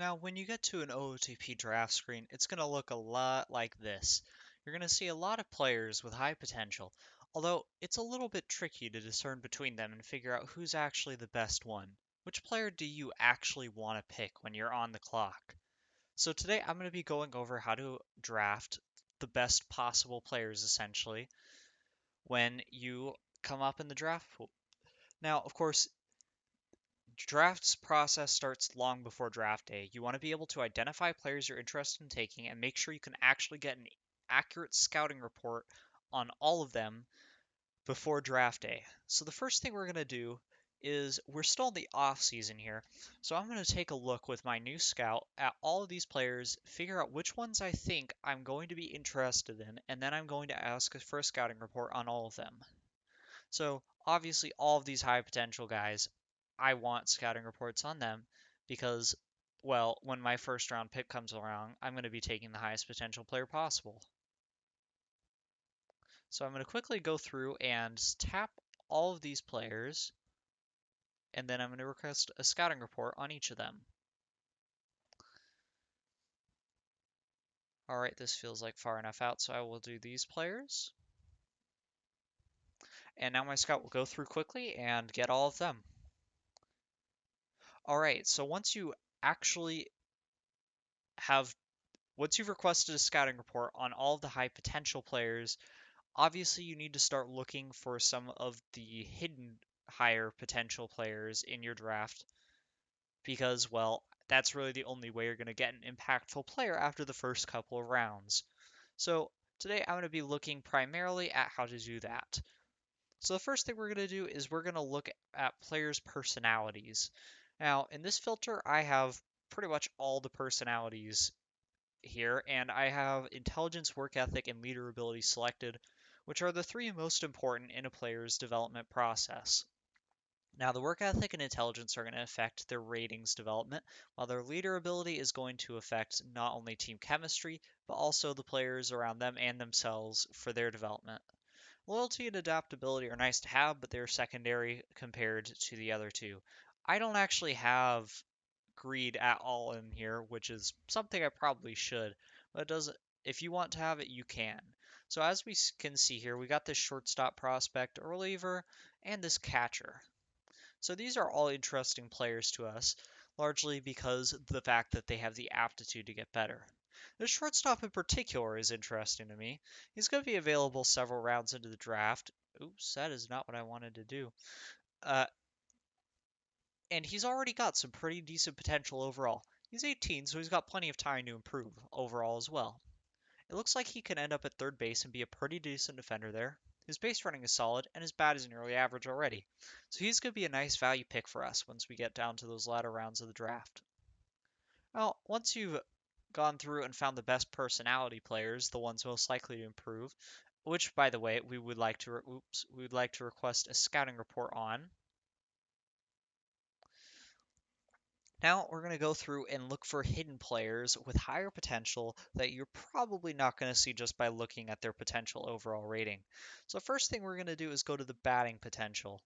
Now, when you get to an OOTP draft screen, it's going to look a lot like this. You're going to see a lot of players with high potential, although it's a little bit tricky to discern between them and figure out who's actually the best one. Which player do you actually want to pick when you're on the clock? So today I'm going to be going over how to draft the best possible players essentially when you come up in the draft pool. Now, of course, drafts process starts long before draft day. You want to be able to identify players you're interested in taking and make sure you can actually get an accurate scouting report on all of them before draft day. So the first thing we're going to do is we're still in the off season here. So I'm going to take a look with my new scout at all of these players, figure out which ones I think I'm going to be interested in, and then I'm going to ask for a scouting report on all of them. So obviously all of these high potential guys, I want scouting reports on them because, well, when my first round pick comes around, I'm going to be taking the highest potential player possible. So I'm going to quickly go through and tap all of these players, and then I'm going to request a scouting report on each of them. All right, this feels like far enough out, so I will do these players. And now my scout will go through quickly and get all of them. All right, so actually have once you've requested a scouting report on all of the high potential players, obviously you need to start looking for some of the hidden higher potential players in your draft because, well, that's really the only way you're going to get an impactful player after the first couple of rounds. So today I'm going to be looking primarily at how to do that. So the first thing we're going to do is we're going to look at players' personalities. Now, in this filter, I have pretty much all the personalities here, and I have intelligence, work ethic, and leader ability selected, which are the three most important in a player's development process. Now, the work ethic and intelligence are going to affect their ratings development, while their leader ability is going to affect not only team chemistry, but also the players around them and themselves for their development. Loyalty and adaptability are nice to have, but they're secondary compared to the other two. I don't actually have greed at all in here, which is something I probably should, but it doesn't. If you want to have it, you can. So as we can see here, we got this shortstop prospect or reliever and this catcher. So these are all interesting players to us, largely because of the fact that they have the aptitude to get better. The shortstop in particular is interesting to me. He's going to be available several rounds into the draft. Oops, that is not what I wanted to do. Uh, and he's already got some pretty decent potential overall. He's 18, so he's got plenty of time to improve overall as well. It looks like he can end up at third base and be a pretty decent defender there. His base running is solid, and his bat is nearly average already. So he's going to be a nice value pick for us once we get down to those latter rounds of the draft. Well, once you've gone through and found the best personality players, the ones most likely to improve, which, by the way, we would like to request a scouting report on. Now we're going to go through and look for hidden players with higher potential that you're probably not going to see just by looking at their potential overall rating. So first thing we're going to do is go to the batting potential.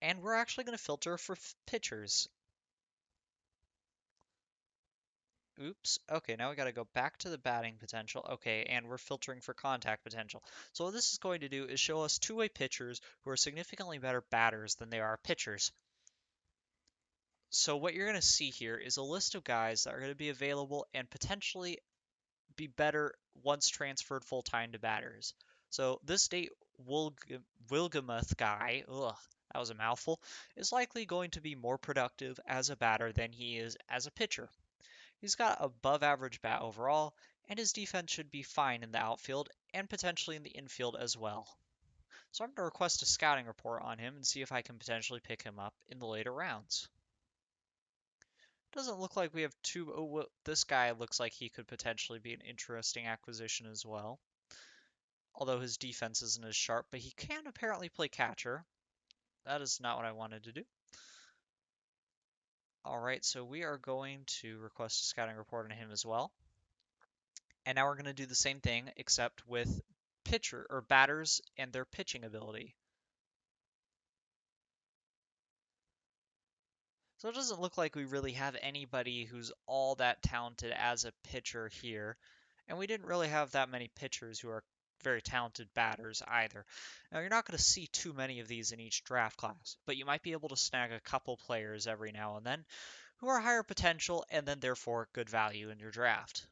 And we're actually going to filter for pitchers. Oops. Okay, now we got to go back to the batting potential. Okay, and we're filtering for contact potential. So what this is going to do is show us two-way pitchers who are significantly better batters than they are pitchers. So what you're going to see here is a list of guys that are going to be available and potentially be better once transferred full-time to batters. So this date Wilgemuth guy, ugh, that was a mouthful, is likely going to be more productive as a batter than he is as a pitcher. He's got above average bat overall, and his defense should be fine in the outfield and potentially in the infield as well. So I'm going to request a scouting report on him and see if I can potentially pick him up in the later rounds. Doesn't look like we have two. Oh, well, this guy looks like he could potentially be an interesting acquisition as well. Although his defense isn't as sharp, but he can apparently play catcher. That is not what I wanted to do. Alright, so we are going to request a scouting report on him as well. And now we're going to do the same thing, except with pitcher or batters and their pitching ability. So it doesn't look like we really have anybody who's all that talented as a pitcher here. And we didn't really have that many pitchers who are very talented batters either. Now, you're not going to see too many of these in each draft class, but you might be able to snag a couple players every now and then who are higher potential and then therefore good value in your draft.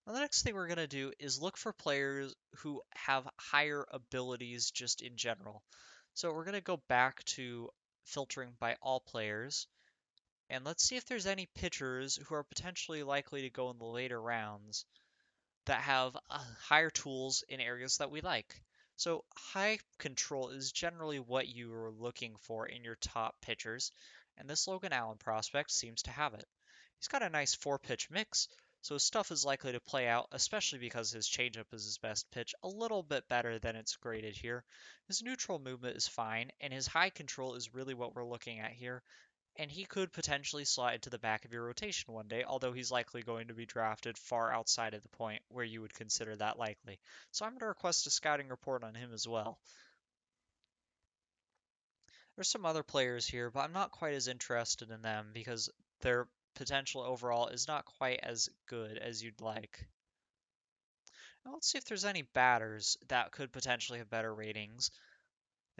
Now, the next thing we're going to do is look for players who have higher abilities just in general. So we're going to go back to filtering by all players, and let's see if there's any pitchers who are potentially likely to go in the later rounds that have higher tools in areas that we like. So high control is generally what you are looking for in your top pitchers, and this Logan Allen prospect seems to have it. He's got a nice four-pitch mix, so his stuff is likely to play out, especially because his changeup is his best pitch, a little bit better than it's graded here. His neutral movement is fine, and his high control is really what we're looking at here, and he could potentially slide to the back of your rotation one day, although he's likely going to be drafted far outside of the point where you would consider that likely. So I'm going to request a scouting report on him as well. There's some other players here, but I'm not quite as interested in them because their potential overall is not quite as good as you'd like. Now let's see if there's any batters that could potentially have better ratings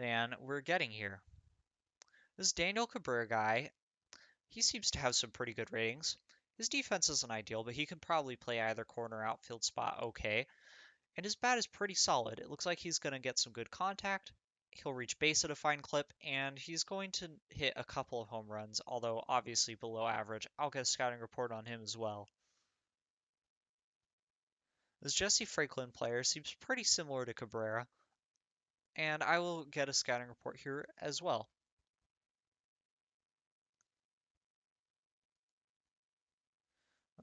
than we're getting here. This Daniel Cabrera guy, he seems to have some pretty good ratings. His defense isn't ideal, but he can probably play either corner or outfield spot okay. And his bat is pretty solid. It looks like he's going to get some good contact. He'll reach base at a fine clip, and he's going to hit a couple of home runs, although obviously below average. I'll get a scouting report on him as well. This Jesse Franklin player seems pretty similar to Cabrera, and I will get a scouting report here as well.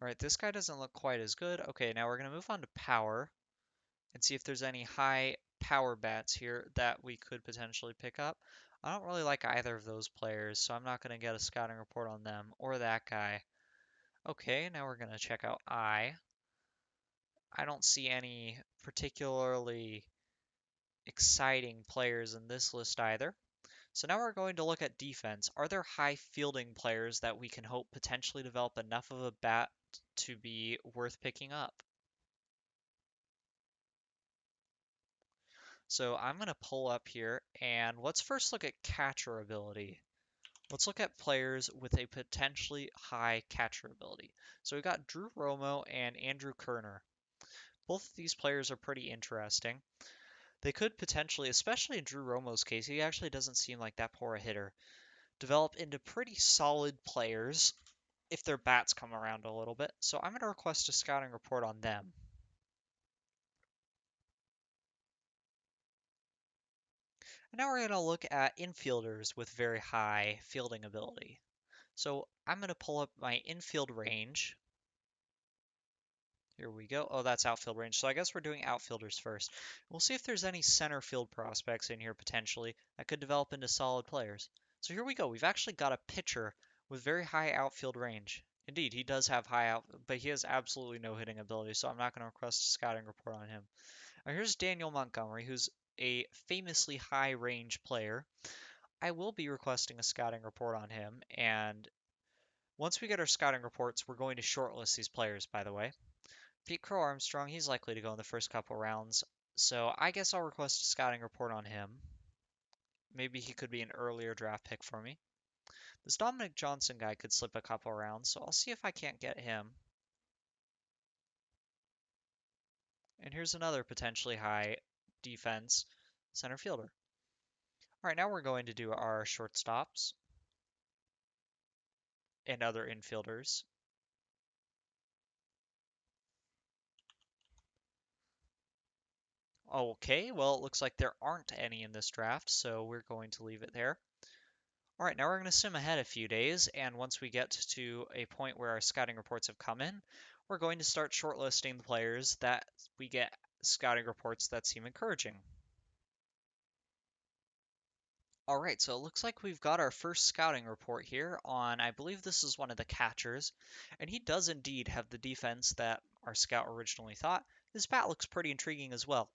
All right, this guy doesn't look quite as good. Okay, now we're going to move on to power and see if there's any high power bats here that we could potentially pick up. I don't really like either of those players, so I'm not going to get a scouting report on them or that guy. Okay, now we're going to check out I. I don't see any particularly exciting players in this list either. So now we're going to look at defense. Are there high fielding players that we can hope potentially develop enough of a bat to be worth picking up? So I'm going to pull up here and let's first look at catcher ability. Let's look at players with a potentially high catcher ability. So we got Drew Romo and Andrew Kerner. Both of these players are pretty interesting. They could potentially, especially in Drew Romo's case, he actually doesn't seem like that poor a hitter, develop into pretty solid players if their bats come around a little bit. So I'm going to request a scouting report on them. And now we're going to look at infielders with very high fielding ability. So I'm going to pull up my infield range. Here we go. Oh, that's outfield range. So I guess we're doing outfielders first. We'll see if there's any center field prospects in here potentially that could develop into solid players. So here we go. We've actually got a pitcher with very high outfield range. Indeed, he does have high out, but he has absolutely no hitting ability, so I'm not going to request a scouting report on him. Now here's Daniel Montgomery, who's a famously high range player. I will be requesting a scouting report on him, and once we get our scouting reports, we're going to shortlist these players, by the way. Pete Crow Armstrong, he's likely to go in the first couple rounds, so I guess I'll request a scouting report on him. Maybe he could be an earlier draft pick for me. This Dominic Johnson guy could slip a couple rounds, so I'll see if I can't get him. And here's another potentially high defense center fielder. All right, now we're going to do our shortstops and other infielders. Okay, well, it looks like there aren't any in this draft, so we're going to leave it there. All right, now we're going to sim ahead a few days, and once we get to a point where our scouting reports have come in, we're going to start shortlisting the players that we get scouting reports that seem encouraging. All right, so it looks like we've got our first scouting report here on, I believe this is one of the catchers, and he does indeed have the defense that our scout originally thought. His bat looks pretty intriguing as well.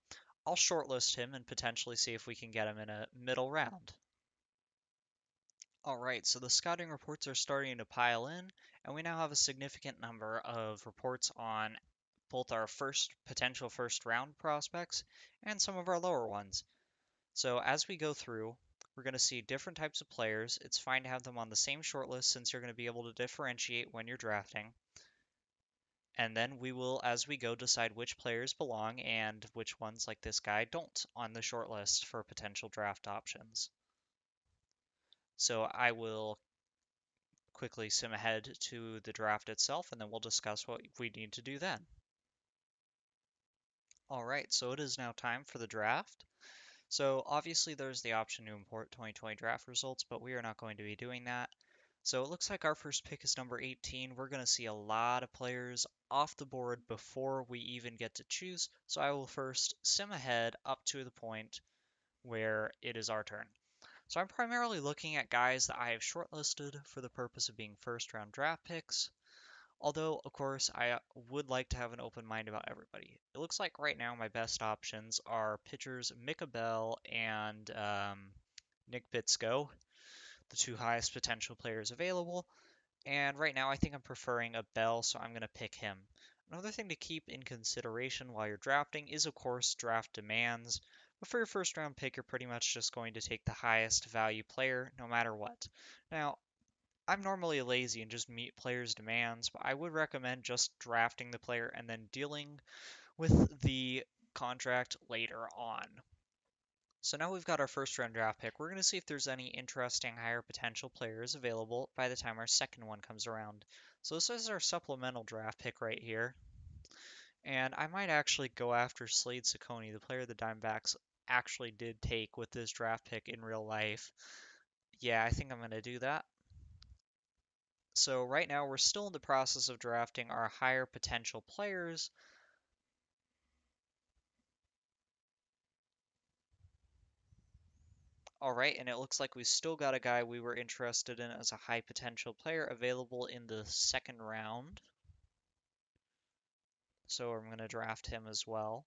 I'll shortlist him and potentially see if we can get him in a middle round. Alright, so the scouting reports are starting to pile in, and we now have a significant number of reports on both our potential first round prospects and some of our lower ones. So as we go through, we're going to see different types of players. It's fine to have them on the same shortlist since you're going to be able to differentiate when you're drafting. And then we will, as we go, decide which players belong and which ones, like this guy, don't on the shortlist for potential draft options. So I will quickly sim ahead to the draft itself, and then we'll discuss what we need to do then. Alright, so it is now time for the draft. So obviously there's the option to import 2020 draft results, but we are not going to be doing that. So it looks like our first pick is number 18. We're going to see a lot of players off the board before we even get to choose. So I will first sim ahead up to the point where it is our turn. So I'm primarily looking at guys that I have shortlisted for the purpose of being first round draft picks. Although, of course, I would like to have an open mind about everybody. It looks like right now my best options are pitchers Mika Bell and Nick Bitsko, the two highest potential players available. And right now I think I'm preferring a Bell, so I'm going to pick him. Another thing to keep in consideration while you're drafting is, of course, draft demands. But for your first round pick, you're pretty much just going to take the highest value player no matter what. Now, I'm normally lazy and just meet players' demands, but I would recommend just drafting the player and then dealing with the contract later on. So now we've got our first round draft pick. We're going to see if there's any interesting higher potential players available by the time our second one comes around. So this is our supplemental draft pick right here. And I might actually go after Slade Cecconi, the player the Diamondbacks actually did take with this draft pick in real life. Yeah, I think I'm going to do that. So right now we're still in the process of drafting our higher potential players. All right, and it looks like we still got a guy we were interested in as a high potential player available in the second round. So I'm going to draft him as well.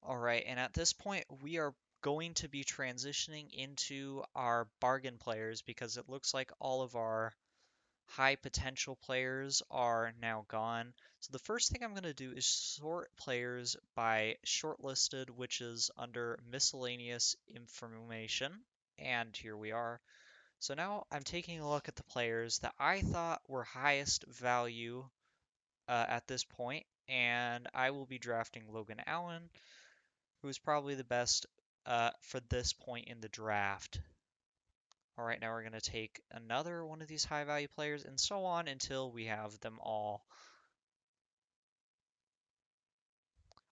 All right, and at this point we are going to be transitioning into our bargain players because it looks like all of our high potential players are now gone. So the first thing I'm going to do is sort players by shortlisted, which is under miscellaneous information. And here we are. So now I'm taking a look at the players that I thought were highest value at this point, and I will be drafting Logan Allen, who's probably the best for this point in the draft. All right, now we're going to take another one of these high value players and so on until we have them all.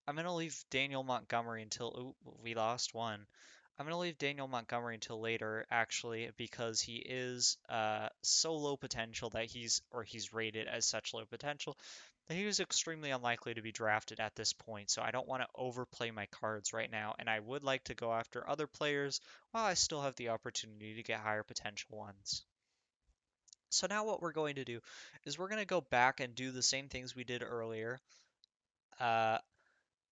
I'm going to leave Daniel Montgomery until, we lost one. I'm going to leave Daniel Montgomery until later, actually, because he is so low potential that he's rated as such low potential that he was extremely unlikely to be drafted at this point. So I don't want to overplay my cards right now, and I would like to go after other players while I still have the opportunity to get higher potential ones. So now what we're going to do is we're going to go back and do the same things we did earlier uh,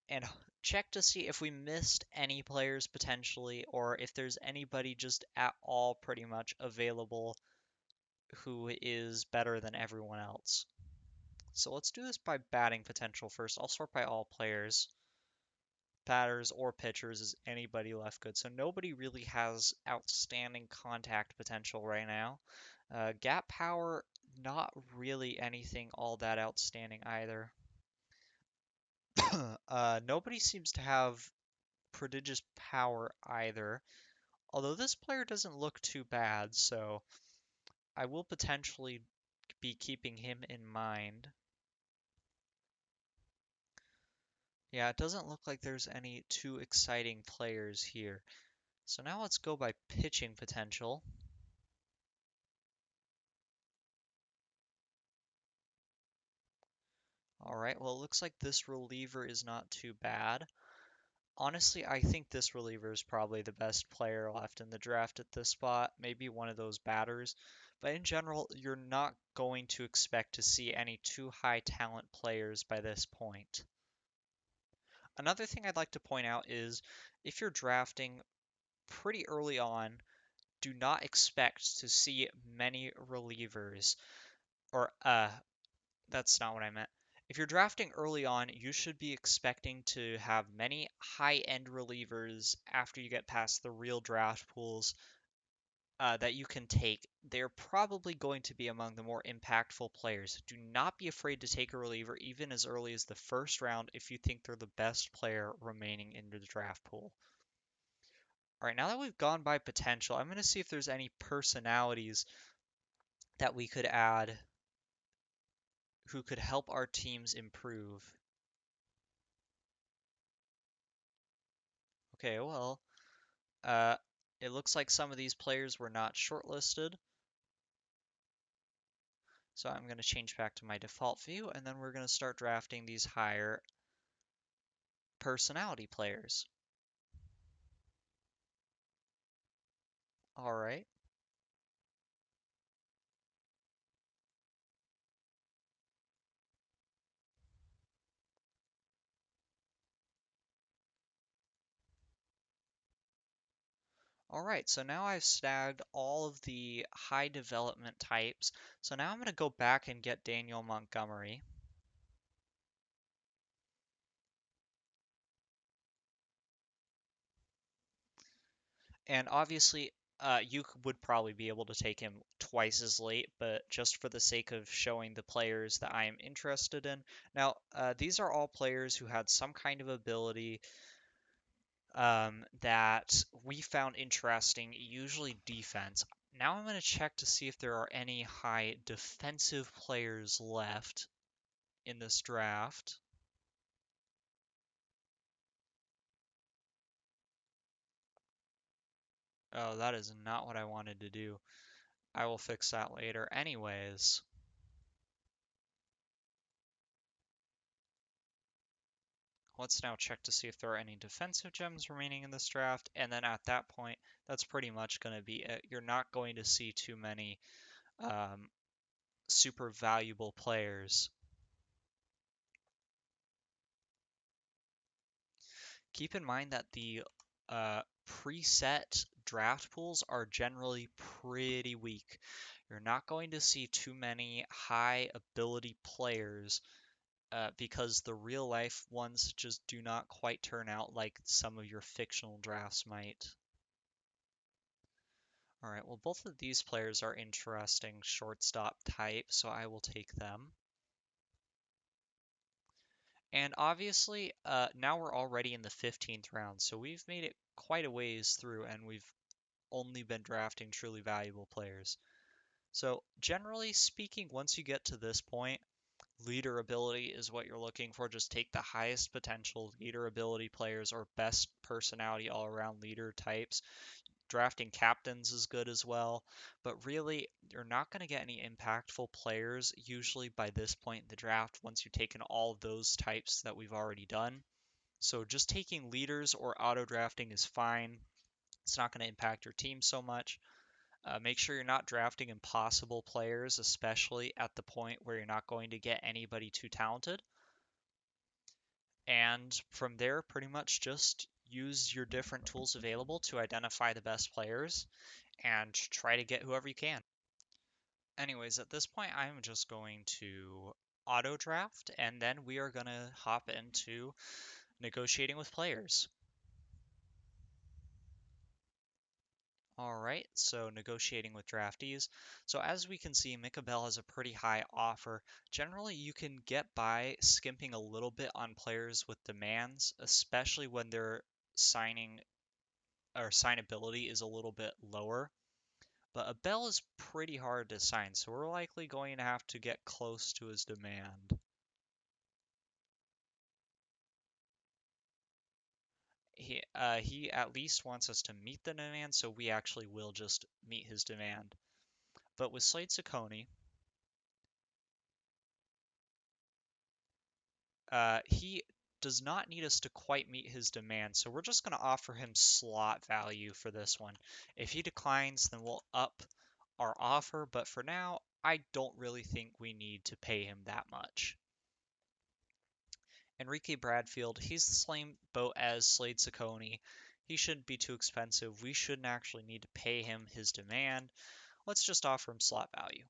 and check to see if we missed any players potentially or if there's anybody just at all pretty much available who is better than everyone else. So let's do this by batting potential first. I'll sort by all players. Batters or pitchers, is anybody left good? So nobody really has outstanding contact potential right now. Gap power, not really anything all that outstanding either. Nobody seems to have prodigious power either, although this player doesn't look too bad, so I will potentially be keeping him in mind. Yeah, it doesn't look like there's any too exciting players here. So now let's go by pitching potential. Alright, well, it looks like this reliever is not too bad. Honestly, I think this reliever is probably the best player left in the draft at this spot, maybe one of those batters. But in general, you're not going to expect to see any too high talent players by this point. Another thing I'd like to point out is if you're drafting pretty early on, do not expect to see many relievers. Or, that's not what I meant. If you're drafting early on, you should be expecting to have many high-end relievers after you get past the real draft pools that you can take. They're probably going to be among the more impactful players. Do not be afraid to take a reliever even as early as the first round if you think they're the best player remaining in the draft pool. All right, now that we've gone by potential, I'm going to see if there's any personalities that we could add who could help our teams improve. Okay, well, uh, it looks like some of these players were not shortlisted. So I'm going to change back to my default view, and then we're going to start drafting these higher personality players. All right. All right, so now I've snagged all of the high development types. So now I'm going to go back and get Daniel Montgomery. And obviously, you would probably be able to take him twice as late, but just for the sake of showing the players that I am interested in. Now, these are all players who had some kind of ability that we found interesting, usually defense. Now I'm going to check to see if there are any high defensive players left in this draft. Oh, that is not what I wanted to do. I will fix that later. Anyways, let's now check to see if there are any defensive gems remaining in this draft. And then at that point, that's pretty much going to be it. You're not going to see too many um, super valuable players. Keep in mind that the preset draft pools are generally pretty weak. You're not going to see too many high ability players because the real life ones just do not quite turn out like some of your fictional drafts might. All right, well, both of these players are interesting shortstop type, so I will take them. And obviously, now we're already in the 15th round, so we've made it quite a ways through, and we've only been drafting truly valuable players. So, generally speaking, once you get to this point, leader ability is what you're looking for. Just take the highest potential leader ability players or best personality all around leader types. Drafting captains is good as well, but really, you're not going to get any impactful players usually by this point in the draft once you've taken all of those types that we've already done. So, just taking leaders or auto drafting is fine. It's not going to impact your team so much. Make sure you're not drafting impossible players, especially at the point where you're not going to get anybody too talented. And from there, pretty much just use your different tools available to identify the best players and try to get whoever you can. Anyways, at this point, I'm just going to auto draft and then we are going to hop into negotiating with players. All right, so negotiating with draftees. So as we can see, Mika Bell has a pretty high offer. Generally, you can get by skimping a little bit on players with demands, especially when their signing or signability is a little bit lower. But a Bell is pretty hard to sign, so we're likely going to have to get close to his demand. He at least wants us to meet the demand, so we actually will just meet his demand. But with Slade Ciccone, he does not need us to quite meet his demand, so we're just going to offer him slot value for this one. If he declines, then we'll up our offer, but for now, I don't really think we need to pay him that much. Enrique Bradfield, he's the same boat as Slade Cecconi. He shouldn't be too expensive. We shouldn't actually need to pay him his demand. Let's just offer him slot value.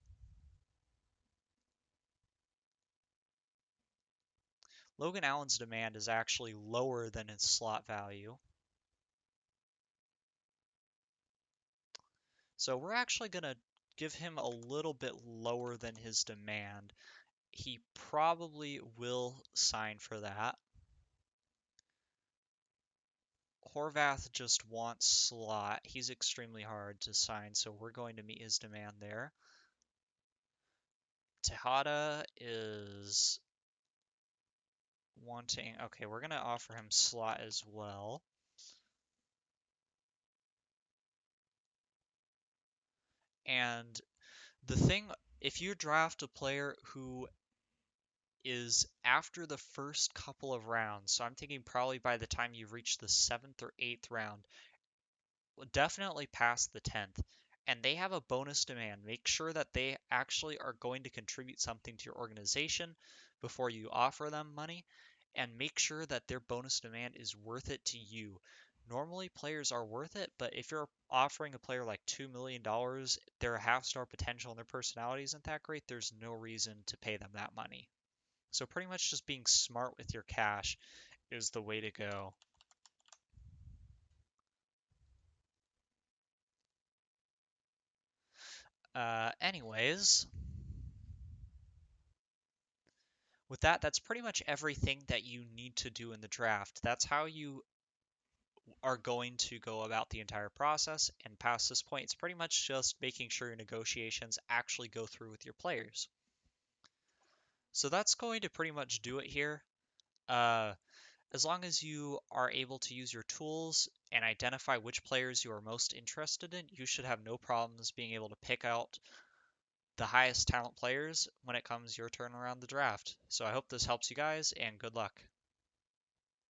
Logan Allen's demand is actually lower than his slot value. So we're actually going to give him a little bit lower than his demand. He probably will sign for that. Horvath just wants slot. He's extremely hard to sign, so we're going to meet his demand there. Tejada is wanting... Okay, we're going to offer him slot as well. And the thing, if you draft a player who is after the first couple of rounds, so I'm thinking probably by the time you reach the 7th or 8th round, definitely past the 10th, and they have a bonus demand, make sure that they actually are going to contribute something to your organization before you offer them money, and make sure that their bonus demand is worth it to you. Normally, players are worth it, but if you're offering a player like $2 million, their half-star potential and their personality isn't that great, there's no reason to pay them that money. So pretty much just being smart with your cash is the way to go. Anyways, with that, that's pretty much everything that you need to do in the draft. That's how you are going to go about the entire process. And past this point, it's pretty much just making sure your negotiations actually go through with your players. So that's going to pretty much do it here. Uh, as long as you are able to use your tools and identify which players you are most interested in, you should have no problems being able to pick out the highest talent players when it comes your turn around the draft. So I hope this helps you guys, and good luck.